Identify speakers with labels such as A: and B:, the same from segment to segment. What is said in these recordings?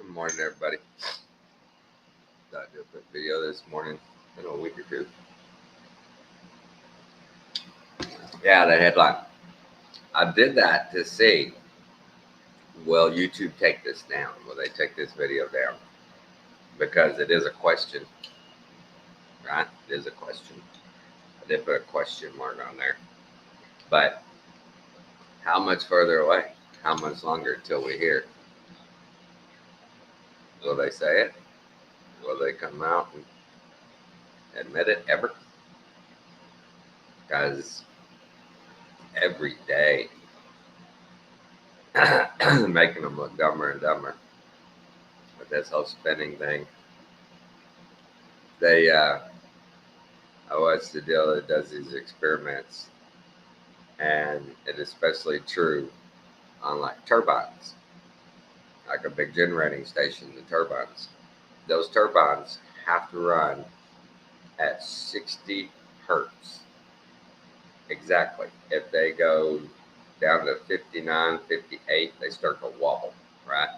A: Good morning, everybody. Thought I'd do a quick video this morning in a week or two. Yeah, the headline. I did that to see, will YouTube take this down? Will they take this video down? Because it is a question, right? It is a question. I did put a question mark on there. But how much further away? How much longer until we hear? Will they say it? Will they come out and admit it ever? Because every day, making them look dumber and dumber with this whole spinning thing. I watched the deal that does these experiments, and it is especially true on like turbines, like a big generating station. The turbines, those turbines have to run at 60 hertz exactly. If they go down to 59, 58, they start to wobble, right?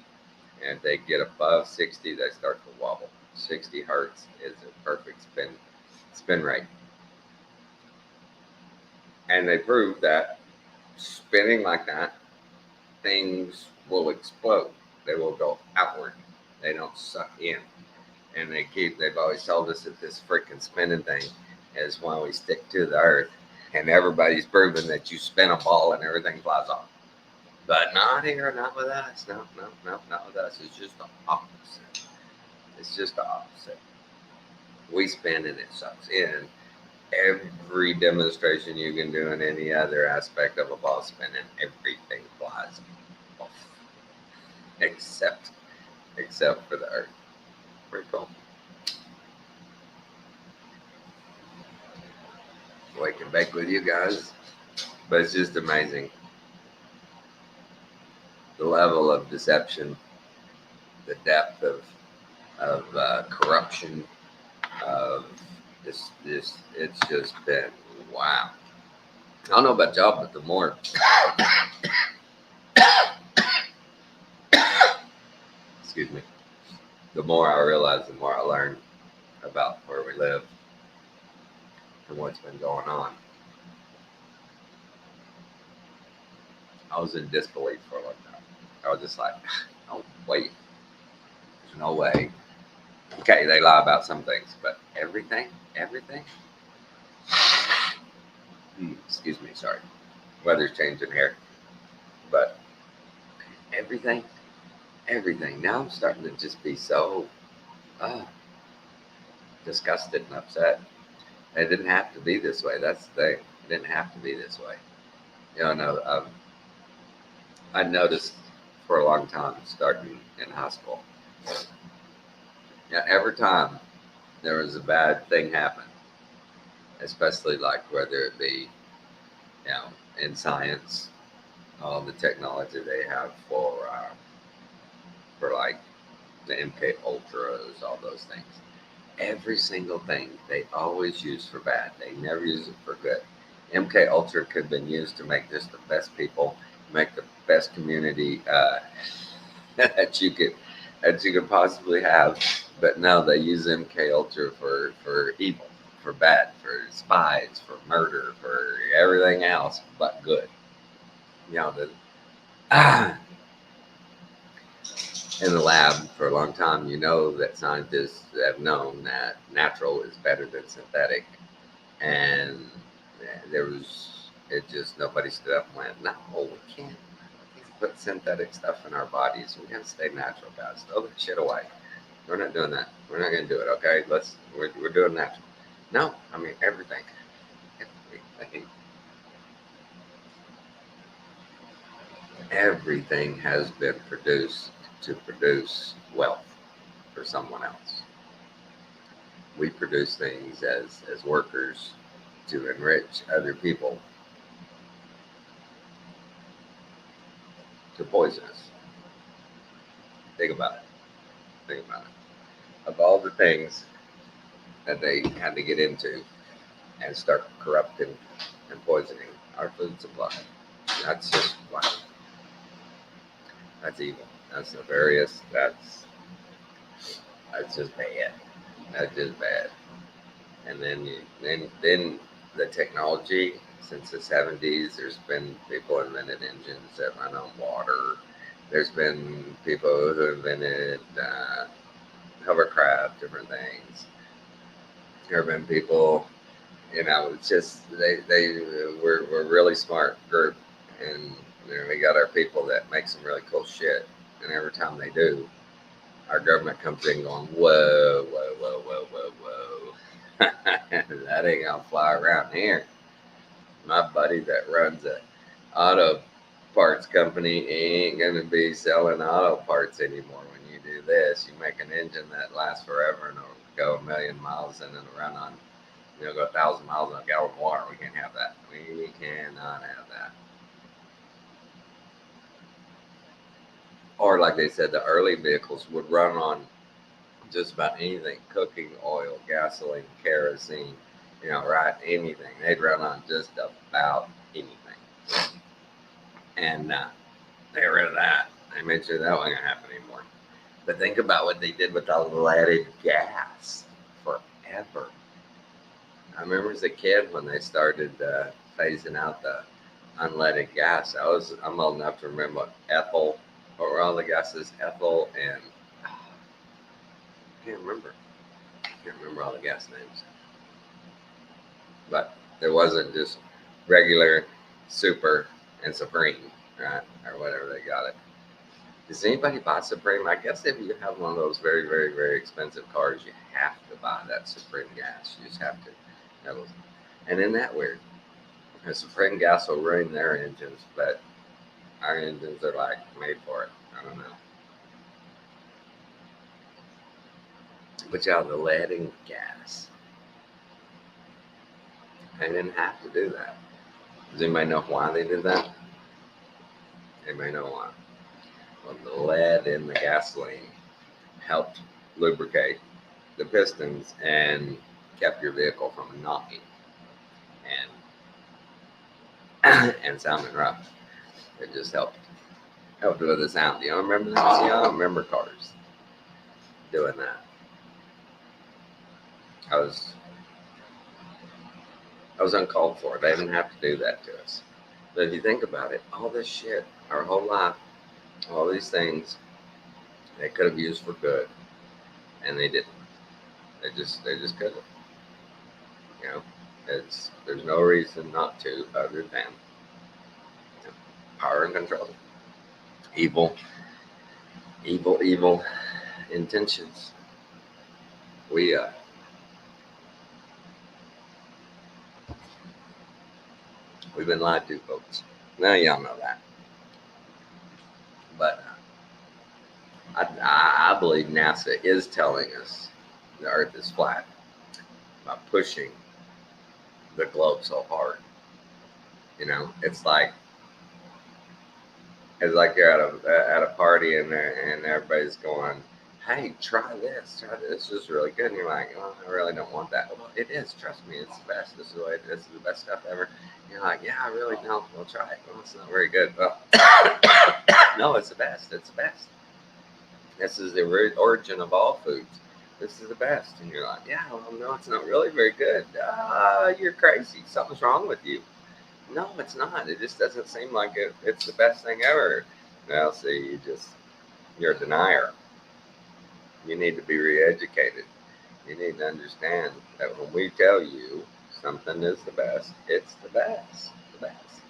A: And if they get above 60, they start to wobble. 60 hertz is a perfect spin rate. And they prove that spinning like that, things will explode. They will go outward. They don't suck in. And they've always told us that this freaking spinning thing is why we stick to the earth. And everybody's proven that you spin a ball and everything flies off. But not here, not with us. No, not with us. It's just the opposite. It's just the opposite. We spin and it sucks in. Every demonstration you can do in any other aspect of a ball spinning, everything flies off. Except for the earth. Pretty cool. Wake and bake with you guys. But it's just amazing. The level of deception, the depth of corruption, of this it's just been wow. I don't know about y'all, but the more excuse me, the more I realize, the more I learn about where we live and what's been going on. I was in disbelief for a long time. I was just like, oh wait, there's no way. Okay, they lie about some things, but everything. Excuse me, sorry. Weather's changing here, but everything. Now I'm starting to just be so disgusted and upset. It didn't have to be this way. That's the thing. It didn't have to be this way. No, I noticed for a long time, starting in high school. Yeah, every time there was a bad thing happen, especially like whether it be, in science, all the technology they have for like the MK Ultras, all those things. Every single thing they always use for bad. They never use it for good. MK Ultra could have been used to make just the best people, make the best community that you could possibly have. But no, they use MK Ultra for evil, for bad, for spies, for murder, for everything else but good. In the lab for a long time, that scientists have known that natural is better than synthetic. And nobody stood up and went, no, we can't put synthetic stuff in our bodies. We gotta stay natural, guys. Throw that shit away. We're not doing that. We're not gonna do it, okay? We're doing natural. No, I mean everything. Everything has been produced to produce wealth for someone else. We produce things as workers to enrich other people, to poison us. Think about it. Of all the things that they had to get into and start corrupting and poisoning our food supply, that's just wow. That's evil. That's nefarious. That's That's just bad. That's just bad. And then the technology since the 70s, there's been people invented engines that run on water. There's been people who invented hovercraft, different things. There have been people, it's just we're a really smart group, and we got our people that make some really cool shit. And every time they do, our government comes in going, whoa, whoa, whoa, whoa, whoa, whoa. That ain't gonna fly around here. My buddy that runs a auto parts company ain't gonna be selling auto parts anymore. When you do this, you make an engine that lasts forever and it'll go a million miles and it'll run on, go 1,000 miles on a gallon of water. We can't have that. We cannot have that. Or like they said, the early vehicles would run on just about anything: cooking oil, gasoline, kerosene, right? Anything. They'd run on just about anything. And they got rid of that. They made sure that wasn't going to happen anymore. But think about what they did with the leaded gas forever. I remember as a kid when they started phasing out the unleaded gas. I'm old enough to remember what were all the gases? Ethyl and I can't remember. Can't remember all the gas names. But there wasn't just regular, super, and Supreme, right? Or whatever they got it. Does anybody buy Supreme? I guess if you have one of those very, very, very expensive cars, you have to buy that Supreme gas. You just have to. And isn't that weird? The Supreme gas will ruin their engines, but our engines are like made for it. I don't know. But yeah, the lead in gas. They didn't have to do that. Does anybody know why they did that? Anybody know why? Well, the lead in the gasoline helped lubricate the pistons and kept your vehicle from knocking and sounding rough. It just helped with the sound. You don't remember that? See, I don't remember cars doing that. I was uncalled for. They didn't have to do that to us. But if you think about it, all this shit, our whole life, all these things, they could have used for good, and they didn't. They just couldn't. There's no reason not to, other than power and control, evil intentions. We've been lied to, folks. Now y'all know that. But I believe NASA is telling us the Earth is flat by pushing the globe so hard. It's like you're at a party and everybody's going, "Hey, try this. This is really good." And you're like, "Oh, I really don't want that." Well, it is. Trust me, it's the best. This is the best stuff ever. And you're like, "Yeah, I really don't. We'll try it." Well, it's not very good. Well, no, it's the best. It's the best. This is the origin of all foods. This is the best. And you're like, "Yeah, well, no, it's not really very good." You're crazy. Something's wrong with you. No, it's not. It just doesn't seem like it's the best thing ever. Well, see, you're a denier. You need to be re-educated. You need to understand that when we tell you something is the best, it's the best. The best.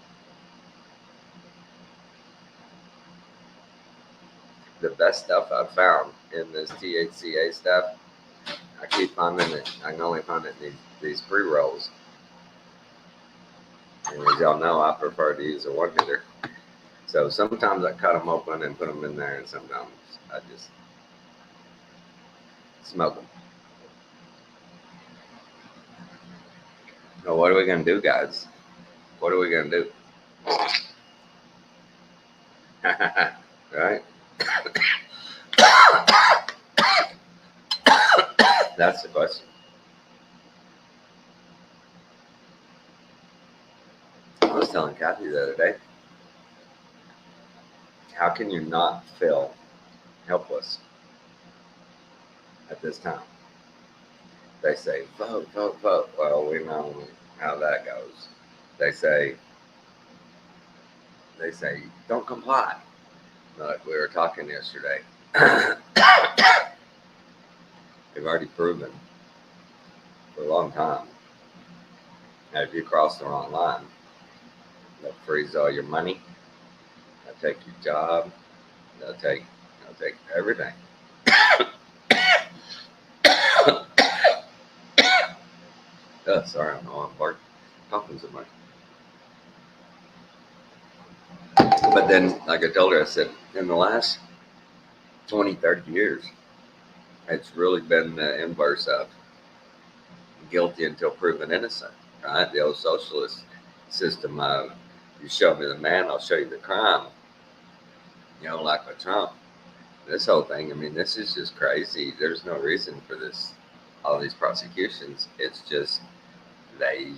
A: The best stuff I've found in this THCA stuff, I keep finding it. I can only find it in these pre-rolls. And as y'all know, I prefer to use a one hitter. So sometimes I cut them open and put them in there, and sometimes I just smoke them. So what are we going to do, guys? What are we going to do? Right? That's the question. I was telling Kathy the other day, how can you not feel helpless at this time. They say, vote, vote, vote. Well, we know how that goes. They say, don't comply. Like we were talking yesterday. They've already proven for a long time that if you cross the wrong line, they'll freeze all your money, they'll take your job, they'll take everything. Oh, sorry, I don't know I'm talking so much. But then, like I told her, I said, in the last 20, 30 years, it's really been the inverse of guilty until proven innocent, right? The old socialist system of you show me the man, I'll show you the crime. Like with Trump. This whole thing, I mean, this is just crazy. There's no reason for this, all these prosecutions. It's just they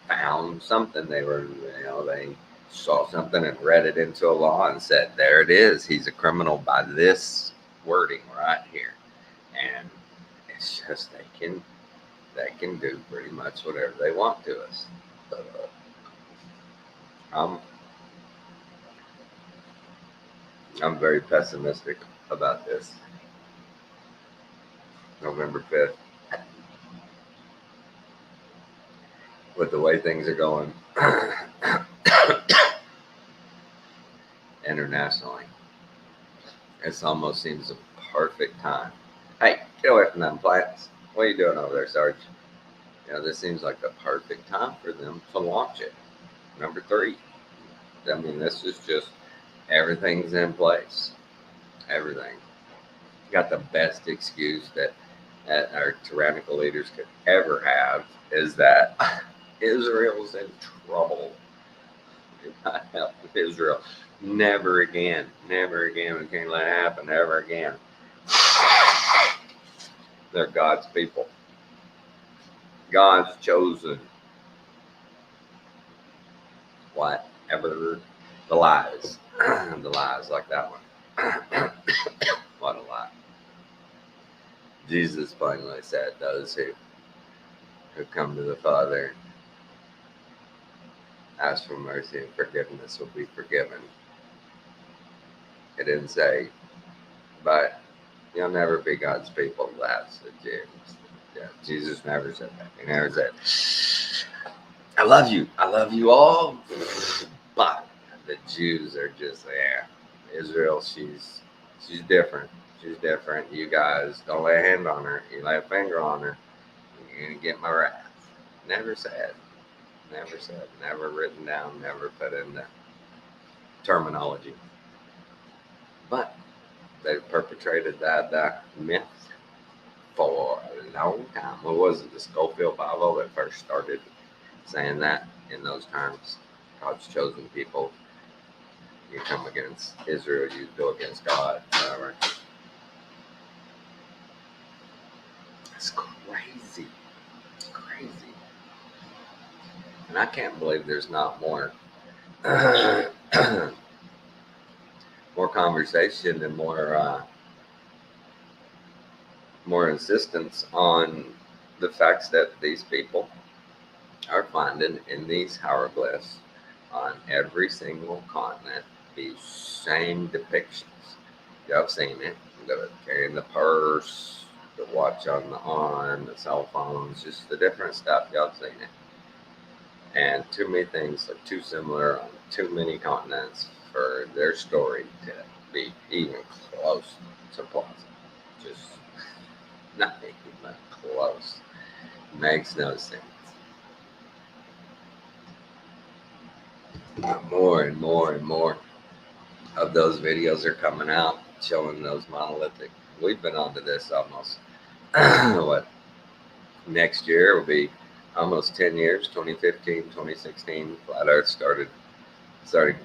A: found something. They saw something and read it into a law and said, there it is. He's a criminal by this wording right here. And it's just they can do pretty much whatever they want to us. I'm very pessimistic about this. November 5th. With the way things are going internationally, it almost seems a perfect time. Hey, get away from them plants. What are you doing over there, Sarge? This seems like the perfect time for them to launch it. Number 3. I mean, this is just everything's in place. Everything. Got the best excuse that our tyrannical leaders could ever have is that Israel's in trouble. God help Israel. Never again. Never again. We can't let it happen. Never again. They're God's people. God's chosen. Whatever the lies. The lies like that one. What a lie. Jesus plainly said, those who come to the Father, ask for mercy and forgiveness will be forgiven. It didn't say, but you'll never be God's people. That's the James. Yeah, Jesus never said that. He never said, I love you. I love you all. But the Jews are just there. Israel, she's different. She's different. You guys don't lay a hand on her. You lay a finger on her, you're going to get my wrath. Never said. Never said. Never written down. Never put in the terminology. But they've perpetrated that myth for a long time. What was it? The Schofield Bible that first started saying that in those terms. God's chosen people. You come against Israel, you go against God. Whatever. It's crazy. It's crazy. And I can't believe there's not more more conversation and more insistence on the facts that these people are finding in these hieroglyphs on every single continent. These same depictions. Y'all have seen it. The carrying the purse, the watch on the arm, the cell phones, just the different stuff. Y'all have seen it. And too many things are too similar on too many continents for their story to be even close to plausible. Just not even close. Makes no sense. More and more and more of those videos are coming out showing those monolithic. We've been onto this almost what next year will be almost 10 years. 2015, 2016, flat earth started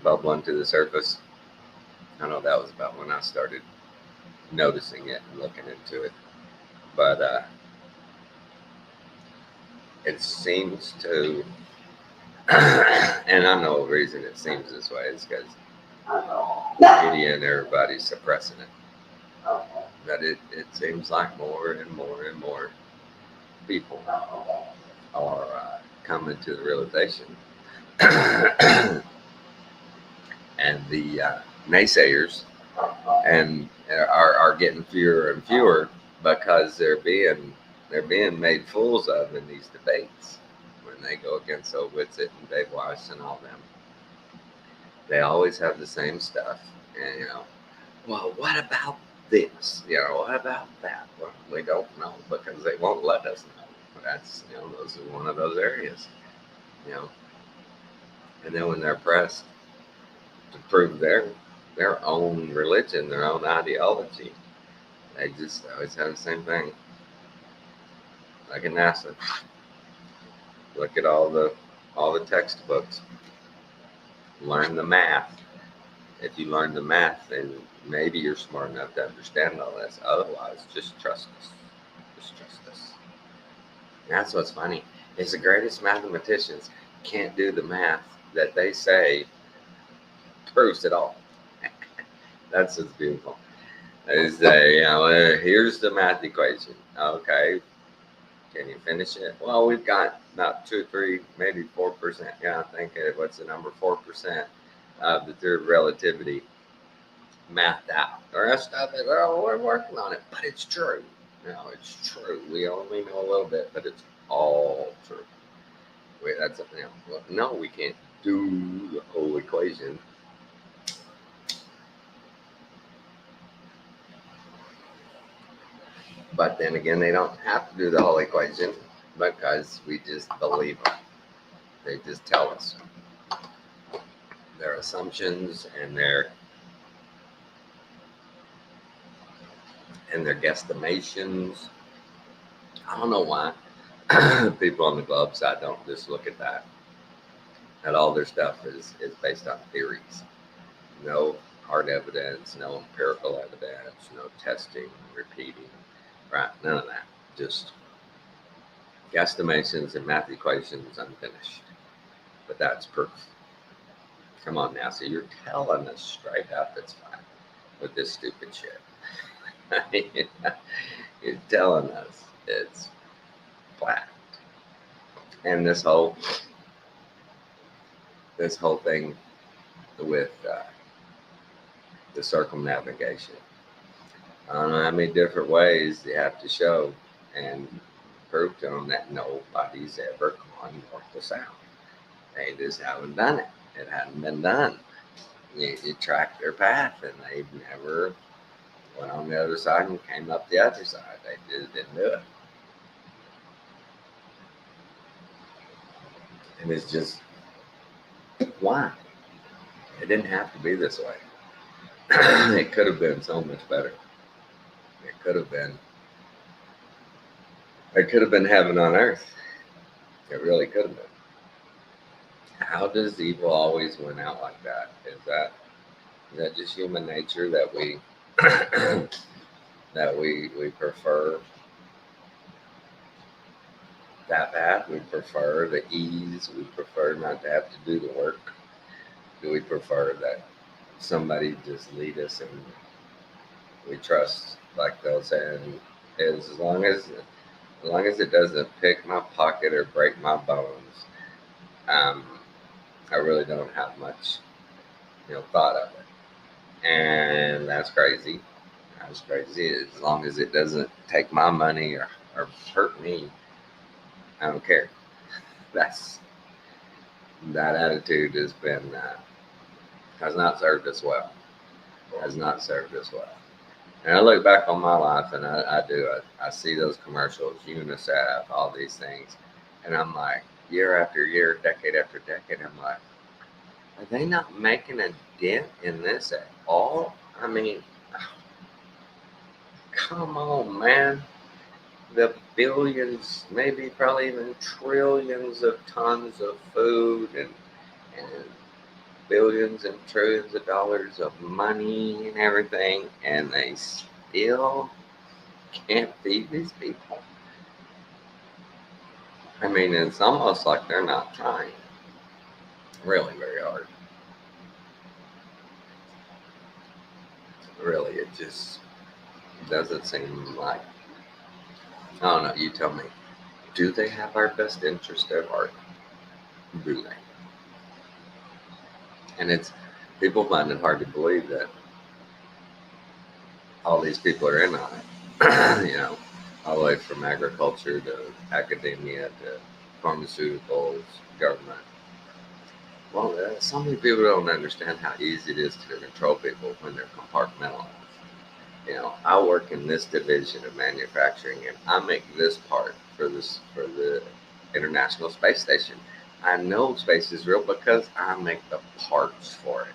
A: bubbling to the surface. I know that was about when I started noticing it and looking into it, but it seems to and I know the reason it seems this way is because media and everybody's suppressing it. But it seems like more and more and more people are coming to the realization, and the naysayers and are getting fewer and fewer because they're being made fools of in these debates when they go against Witsit and Dave Weiss and all them. They always have the same stuff, and well, what about this? What about that? Well, we don't know because they won't let us know. That's those are one of those areas, you know. And then when they're pressed to prove their own religion, their own ideology, they just always have the same thing. Like in NASA, look at all the textbooks. Learn the math. If you learn the math, then maybe you're smart enough to understand all this. Otherwise, just trust us. Just trust us. And that's what's funny. Is the greatest mathematicians can't do the math that they say proves it all. That's what's beautiful. They say, here's the math equation. Okay, can you finish it? Well, we've got about 2, 3, maybe 4%. Yeah, I think what's the number? 4% of the theory of relativity mathed out. The rest of it, well, we're working on it, but it's true. It's true. We only know a little bit, but it's all true. That's no, we can't do the whole equation. But then again, they don't have to do the whole equation because we just believe them. They just tell us their assumptions and their guesstimations. I don't know why people on the glove side don't just look at that. That all their stuff is based on theories. No hard evidence, no empirical evidence, no testing, repeating, right? None of that. Just guesstimations and math equations unfinished. But that's proof. Come on now, so you're telling us straight up it's fine with this stupid shit. You're telling us it's flat. And this whole thing with the circumnavigation. I don't know how many different ways you have to show and prove to them that nobody's ever gone north to south. They just haven't done it. It hadn't been done. You track their path, and they never went on the other side and came up the other side. They just didn't do it. And it's just, why? It didn't have to be this way. It could have been so much better. It could have been heaven on earth. It really could have been. How does evil always win out like that? Is that just human nature that we that we prefer that bad? We prefer the ease. We prefer not to have to do the work. Do we prefer that somebody just lead us and we trust, like they'll say, as long as it doesn't pick my pocket or break my bones, I really don't have much, thought of it. And that's crazy. That's crazy. As long as it doesn't take my money or hurt me, I don't care. That attitude has not served us well. Has not served us well. And I look back on my life, and I see those commercials, UNICEF, all these things, and I'm like, year after year, decade after decade, I'm like, are they not making a dent in this at all? I mean, come on, man. The billions, maybe probably even trillions of tons of food and billions and trillions of dollars of money and everything, and they still can't feed these people. I mean, it's almost like they're not trying really very hard. Really, it just It doesn't seem like, I don't know, you tell me, do they have our best interest at heart? Do they? And it's, people find it hard to believe that all these people are in on it. All the way from agriculture to academia to pharmaceuticals, government. Well, so many people don't understand how easy it is to control people when they're compartmentalized. I work in this division of manufacturing, and I make this part for the International Space Station. I know space is real because I make the parts for it.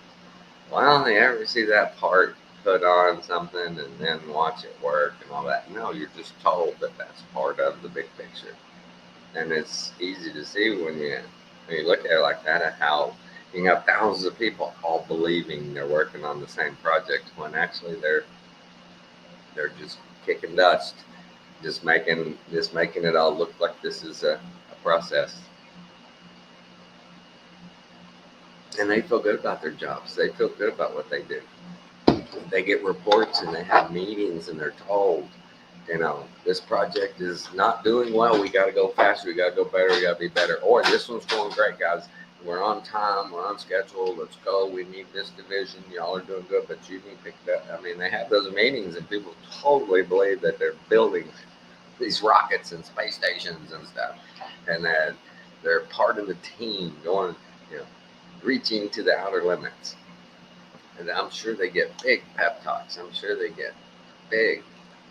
A: Why don't they ever see that part put on something and then watch it work and all that? No, you're just told that that's part of the big picture, and it's easy to see when you look at it like that, at how you can have thousands of people all believing they're working on the same project when actually they're just kicking dust, just making it all look like this is a process. And they feel good about their jobs. They feel good about what they do. They get reports and they have meetings and they're told, this project is not doing well. We got to go faster. We got to go better. We got to be better. Or this one's going great, guys. We're on time. We're on schedule. Let's go. We need this division. Y'all are doing good, but you need to pick it up. I mean, they have those meetings and people totally believe that they're building these rockets and space stations and stuff, and that they're part of the team going, reaching to the outer limits. And I'm sure they get big pep talks. I'm sure they get big,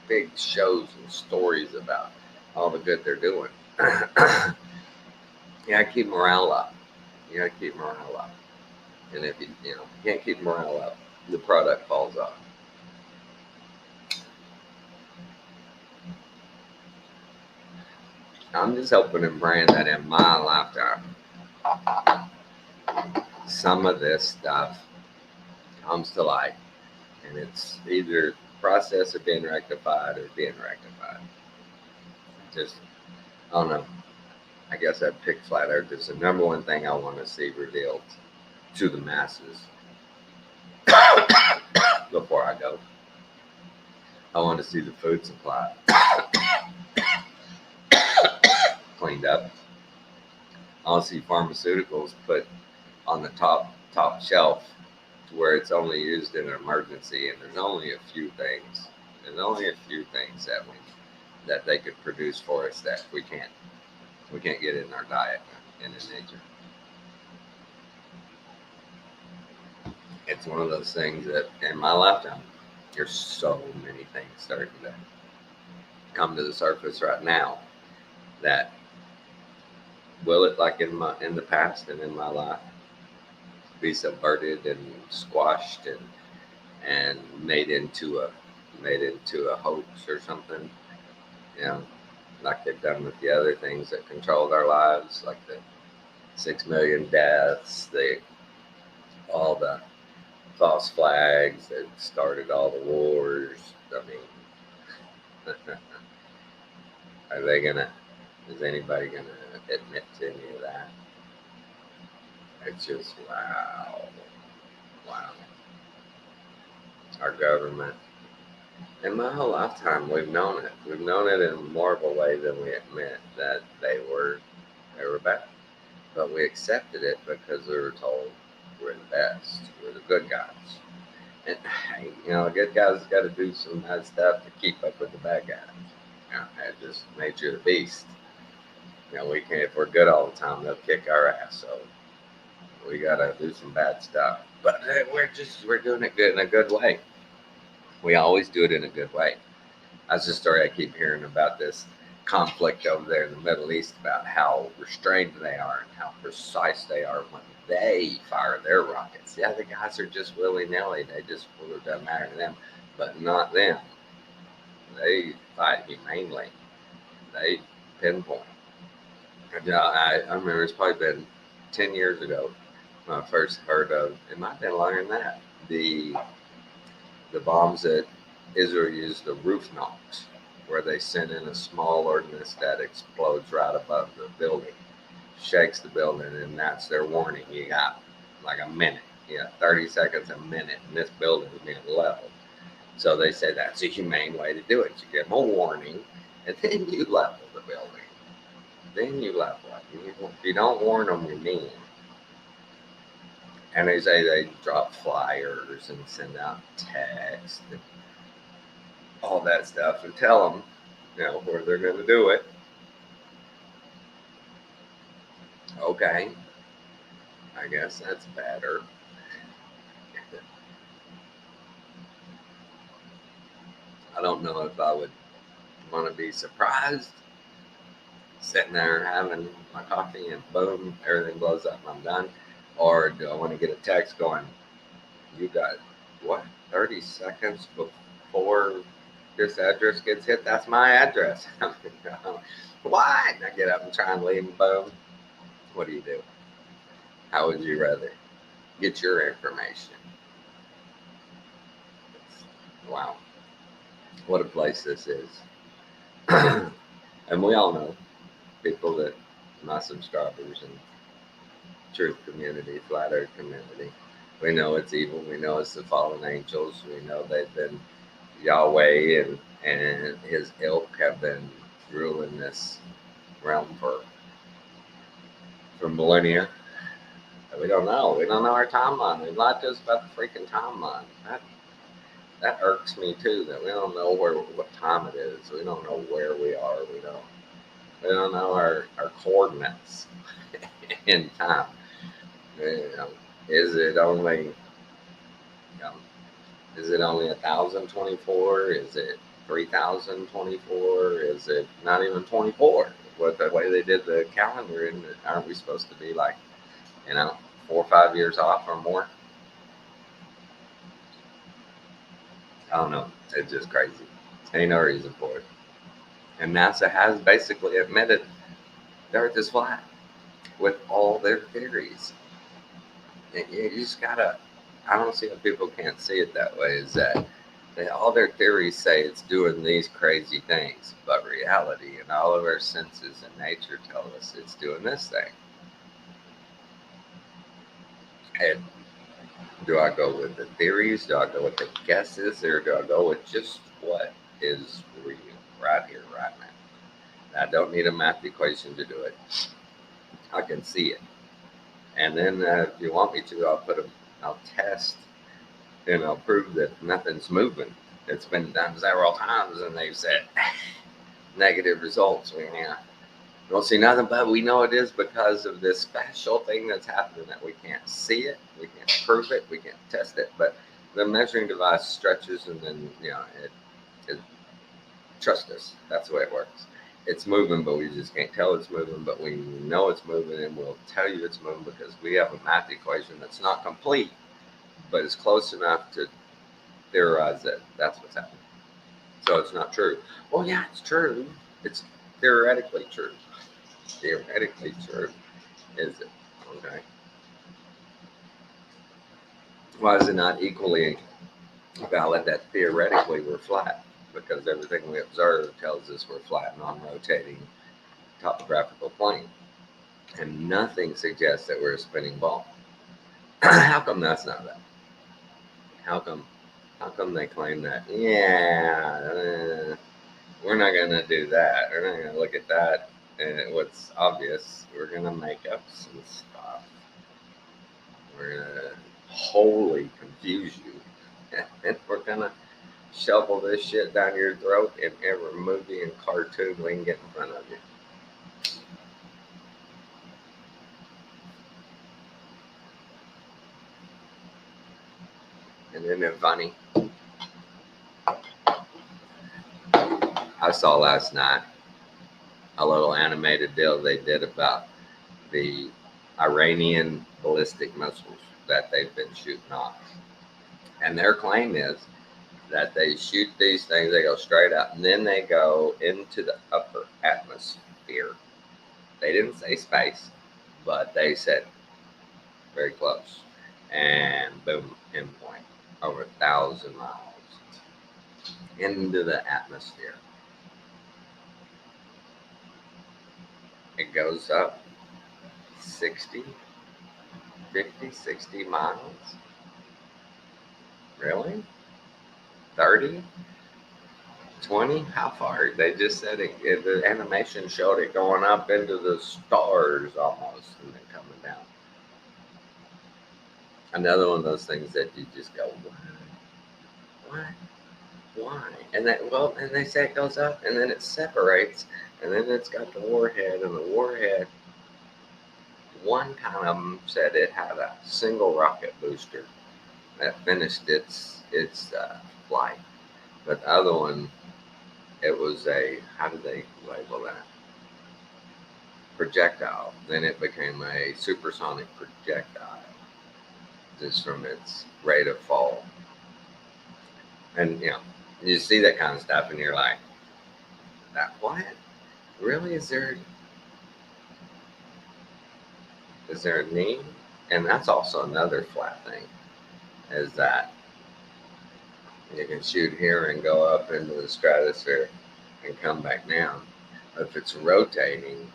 A: big shows and stories about all the good they're doing. Keep morale up. You gotta keep morale up. And if you can't keep morale up, the product falls off. I'm just hoping and praying that in my lifetime, some of this stuff comes to light, and it's either process of being rectified or being rectified. Just, I don't know. I guess I'd pick flat earth is the number one thing I want to see revealed to the masses before I go. I want to see the food supply cleaned up. I want to see pharmaceuticals put on the top shelf to where it's only used in an emergency, and there's only a few things. There's only a few things that they could produce for us that we can't get in our diet and in nature. It's one of those things that in my lifetime, there's so many things starting to come to the surface right now that will it, like in the past and in my life, be subverted and squashed and made into a hoax or something, like they've done with the other things that controlled our lives, like the 6 million deaths, all the false flags that started all the wars. I mean, is anybody gonna admit to any of that? It's just wow. Our government, in my whole lifetime, we've known it. We've known it in more of a way than we admit that they were bad. But we accepted it because we were told we're the best. We're the good guys. And the good guys got to do some bad stuff to keep up with the bad guys. It's just nature of the beast. We can't, if we're good all the time, they'll kick our ass. So we gotta do some bad stuff. But we're doing it good in a good way. We always do it in a good way. That's the story I keep hearing about this conflict over there in the Middle East, about how restrained they are and how precise they are when they fire their rockets. Yeah, the guys are just willy-nilly. It doesn't matter to them, but not them. They fight humanely. They pinpoint. I remember it's probably been 10 years ago when I first heard of, it might have been longer than that, the bombs that Israel used, the roof knocks, where they send in a small ordnance that explodes right above the building, shakes the building, and that's their warning. You got like a minute, 30 seconds, a minute, and this building is being leveled. So they say that's a humane way to do it. You give them a warning, and then you level the building. Then you level it. You don't warn them, you mean. And they say they drop flyers and send out text and all that stuff and tell them, where they're going to do it. Okay, I guess that's better. I don't know if I would want to be surprised sitting there having my coffee and boom, everything blows up and I'm done. Or do I want to get a text going, you got what, 30 seconds before this address gets hit? That's my address. What? And I get up and try and leave and boom. What do you do? How would you rather get your information? Wow. What a place this is. And we all know people that my subscribers and truth community, flat earth community. We know it's evil. We know it's the fallen angels. We know they've been Yahweh and his ilk have been ruling this realm for millennia. We don't know. We don't know our timeline. They lied to us about the freaking timeline. That irks me too. That we don't know what time it is. We don't know where we are. We don't know our coordinates in time. Is it only is it only 1,024? Is it 3,024? Is it not even 24? With the way they did the calendar, and aren't we supposed to be like 4 or 5 years off or more? I don't know. It's just crazy. Ain't no reason for it. And NASA has basically admitted the Earth is flat with all their theories. You just gotta. I don't see how people can't see it that way. Is that all their theories say it's doing these crazy things, but reality and all of our senses and nature tell us it's doing this thing. And do I go with the theories? Do I go with the guesses? Or do I go with just what is real right here, right now? I don't need a math equation to do it. I can see it. And then if you want me to, I'll test and I'll prove that nothing's moving. It's been done several times and they've said negative results. We don't see nothing, but we know it is because of this special thing that's happening that we can't see it, we can't prove it, we can't test it. But the measuring device stretches and then, it trust us. That's the way it works. It's moving, but we just can't tell it's moving, but we know it's moving and we'll tell you it's moving because we have a math equation that's not complete, but it's close enough to theorize that that's what's happening. So it's not true. Well, yeah, it's true. It's theoretically true. Theoretically true. Is it? Okay. Why is it not equally valid that theoretically we're flat? Because everything we observe tells us we're flat, non-rotating topographical plane. And nothing suggests that we're a spinning ball. How come that's not that? How come they claim that? Yeah, we're not going to do that. We're not going to look at that. And what's obvious, we're going to make up some stuff. We're going to wholly confuse you. And we're going to shovel this shit down your throat in every movie and cartoon we can get in front of you. And isn't it funny? I saw last night a little animated deal they did about the Iranian ballistic missiles that they've been shooting off. And their claim is that they shoot these things, they go straight up, and then they go into the upper atmosphere. They didn't say space, but they said very close. And boom, pinpoint, over 1,000 miles into the atmosphere. It goes up 60, 50, 60 miles. Really? 30, 20, how far? They just said the animation showed it going up into the stars almost and then coming down. Another one of those things that you just go, what? Why? And and they say it goes up and then it separates and then it's got the warhead, and the warhead, one kind of them said it had a single rocket booster that finished its flight, but the other one, it was a, how did they label that? Projectile. Then it became a supersonic projectile just from its rate of fall. And you see that kind of stuff and you're like, that what? Really? Is there a need? And that's also another flat thing, is that you can shoot here and go up into the stratosphere and come back down. If it's rotating,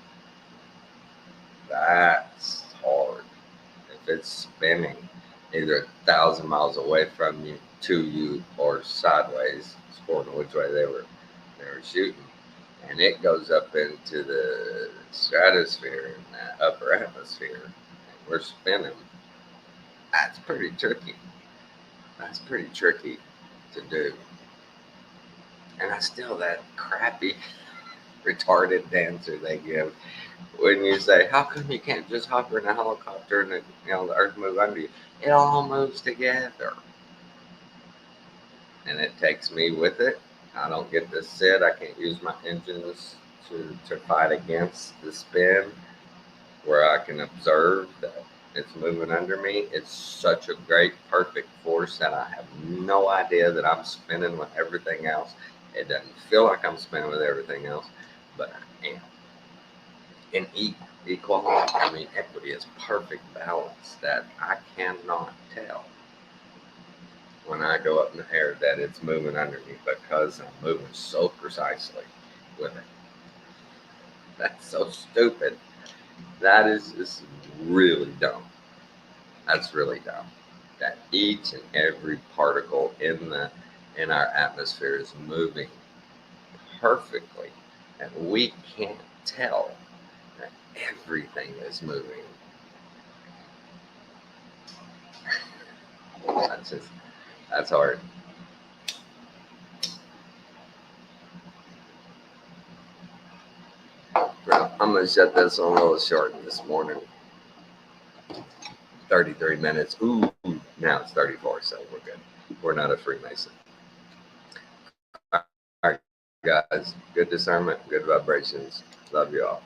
A: that's hard. If it's spinning either 1,000 miles away from you, to you, or sideways, according to which way they were shooting, and it goes up into the stratosphere and that upper atmosphere, and we're spinning, that's pretty tricky. That's pretty tricky to do. And I still, that crappy, retarded answer they give when you say, how come you can't just hop in a helicopter and the earth move under you? It all moves together. And it takes me with it. I don't get to sit. I can't use my engines to fight against the spin, where I can observe that it's moving under me. It's such a great, perfect force that I have no idea that I'm spinning with everything else. It doesn't feel like I'm spinning with everything else, but I am. And equality, equity is perfect balance that I cannot tell when I go up in the air that it's moving under me, because I'm moving so precisely with it. That's so stupid. That is just really dumb. That's really dumb. That each and every particle in our atmosphere is moving perfectly, and we can't tell that everything is moving. That's hard. Well, I'm going to shut this one a little short this morning. 33 minutes. Ooh, now it's 34, so we're good. We're not a Freemason. All right, guys. Good discernment, good vibrations. Love you all.